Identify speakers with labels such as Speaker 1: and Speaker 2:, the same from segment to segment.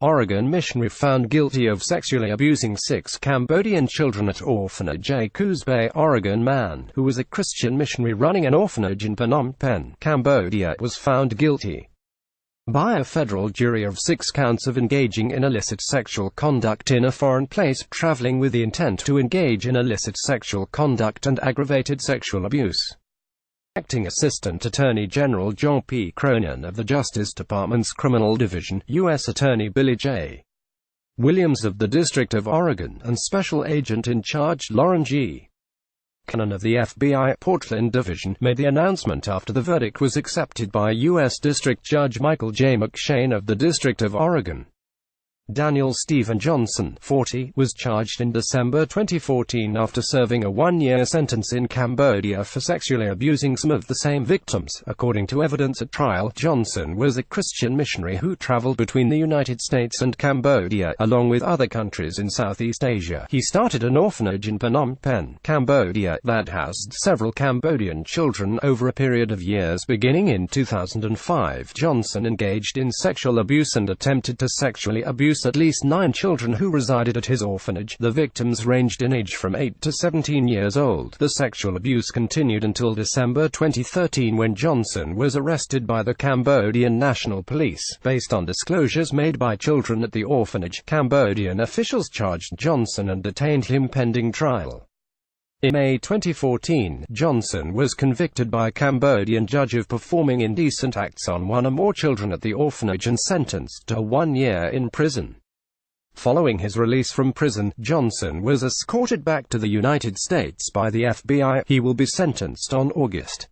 Speaker 1: Oregon missionary found guilty of sexually abusing 6 Cambodian children at orphanage. A Coos Bay, Oregon man, who was a Christian missionary running an orphanage in Phnom Penh, Cambodia, was found guilty by a federal jury of 6 counts of engaging in illicit sexual conduct in a foreign place, traveling with the intent to engage in illicit sexual conduct, and aggravated sexual abuse. Acting Assistant Attorney General John P. Cronin of the Justice Department's Criminal Division, U.S. Attorney Billy J. Williams of the District of Oregon, and Special Agent in Charge Lauren G. Cannon of the FBI Portland Division, made the announcement after the verdict was accepted by U.S. District Judge Michael J. McShane of the District of Oregon. Daniel Stephen Johnson, 40, was charged in December 2014 after serving a 1-year sentence in Cambodia for sexually abusing some of the same victims. According to evidence at trial, Johnson was a Christian missionary who traveled between the United States and Cambodia, along with other countries in Southeast Asia. He started an orphanage in Phnom Penh, Cambodia, that housed several Cambodian children over a period of years. Beginning in 2005, Johnson engaged in sexual abuse and attempted to sexually abuse at least 9 children who resided at his orphanage. The victims ranged in age from 8 to 17 years old. The sexual abuse continued until December 2013, when Johnson was arrested by the Cambodian National Police. Based on disclosures made by children at the orphanage, Cambodian officials charged Johnson and detained him pending trial. In May 2014, Johnson was convicted by a Cambodian judge of performing indecent acts on 1 or more children at the orphanage and sentenced to 1 year in prison. Following his release from prison, Johnson was escorted back to the United States by the FBI. He will be sentenced on August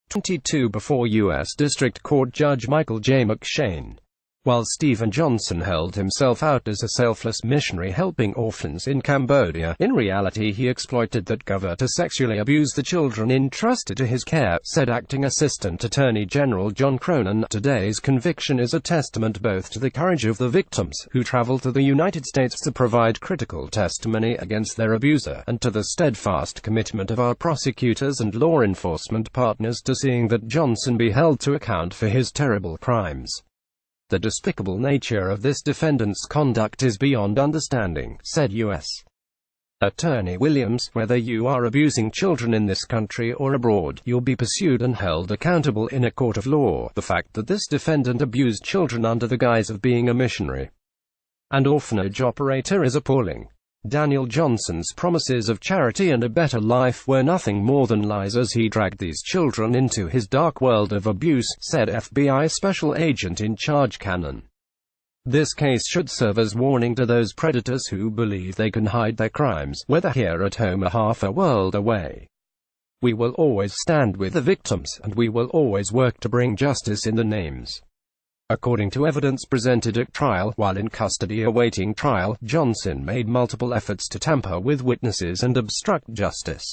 Speaker 1: 22 before U.S. District Court Judge Michael J. McShane. While Stephen Johnson held himself out as a selfless missionary helping orphans in Cambodia, in reality he exploited that government to sexually abuse the children entrusted to his care, said Acting Assistant Attorney General John Cronin. Today's conviction is a testament both to the courage of the victims, who traveled to the United States to provide critical testimony against their abuser, and to the steadfast commitment of our prosecutors and law enforcement partners to seeing that Johnson be held to account for his terrible crimes. The despicable nature of this defendant's conduct is beyond understanding, said U.S. Attorney Williams. Whether you are abusing children in this country or abroad, you'll be pursued and held accountable in a court of law. The fact that this defendant abused children under the guise of being a missionary and orphanage operator is appalling. Daniel Johnson's promises of charity and a better life were nothing more than lies as he dragged these children into his dark world of abuse, said FBI Special Agent in Charge Cannon. This case should serve as warning to those predators who believe they can hide their crimes, whether here at home or half a world away. We will always stand with the victims, and we will always work to bring justice in the names. According to evidence presented at trial, while in custody awaiting trial, Johnson made multiple efforts to tamper with witnesses and obstruct justice.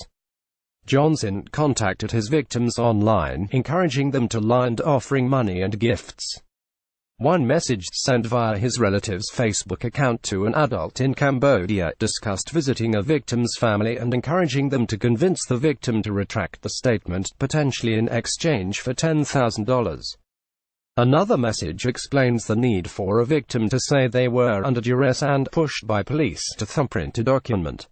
Speaker 1: Johnson contacted his victims online, encouraging them to lie and offering money and gifts. One message sent via his relative's Facebook account to an adult in Cambodia discussed visiting a victim's family and encouraging them to convince the victim to retract the statement, potentially in exchange for $10,000. Another message explains the need for a victim to say they were under duress and pushed by police to thumbprint a document.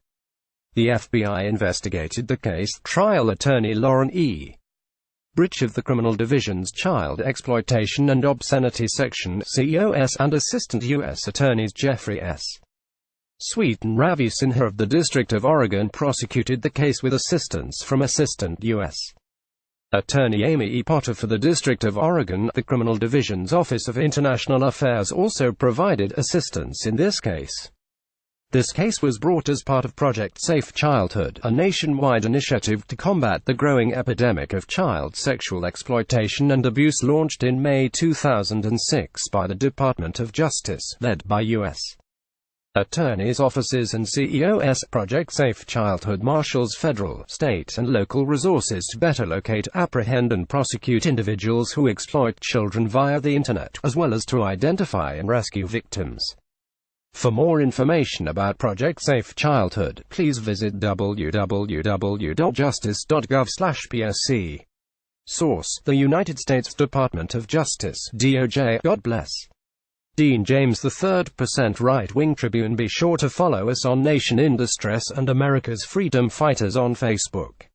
Speaker 1: The FBI investigated the case. Trial attorney Lauren E. Britch of the Criminal Division's Child Exploitation and Obscenity Section, COS, and Assistant U.S. Attorneys Jeffrey S. Sweet and Ravi Sinha of the District of Oregon prosecuted the case with assistance from Assistant U.S. Attorney Amy E. Potter for the District of Oregon. The Criminal Division's Office of International Affairs also provided assistance in this case. This case was brought as part of Project Safe Childhood, a nationwide initiative to combat the growing epidemic of child sexual exploitation and abuse launched in May 2006 by the Department of Justice, led by U.S. Attorneys' offices and CEOs. Project Safe Childhood marshals federal, state, and local resources to better locate, apprehend, and prosecute individuals who exploit children via the Internet, as well as to identify and rescue victims. For more information about Project Safe Childhood, please visit www.justice.gov/PSC. Source: the United States Department of Justice, DOJ. God bless. Dean James III. Right-wing Tribune. Be sure to follow us on Nation in Distress and America's Freedom Fighters on Facebook.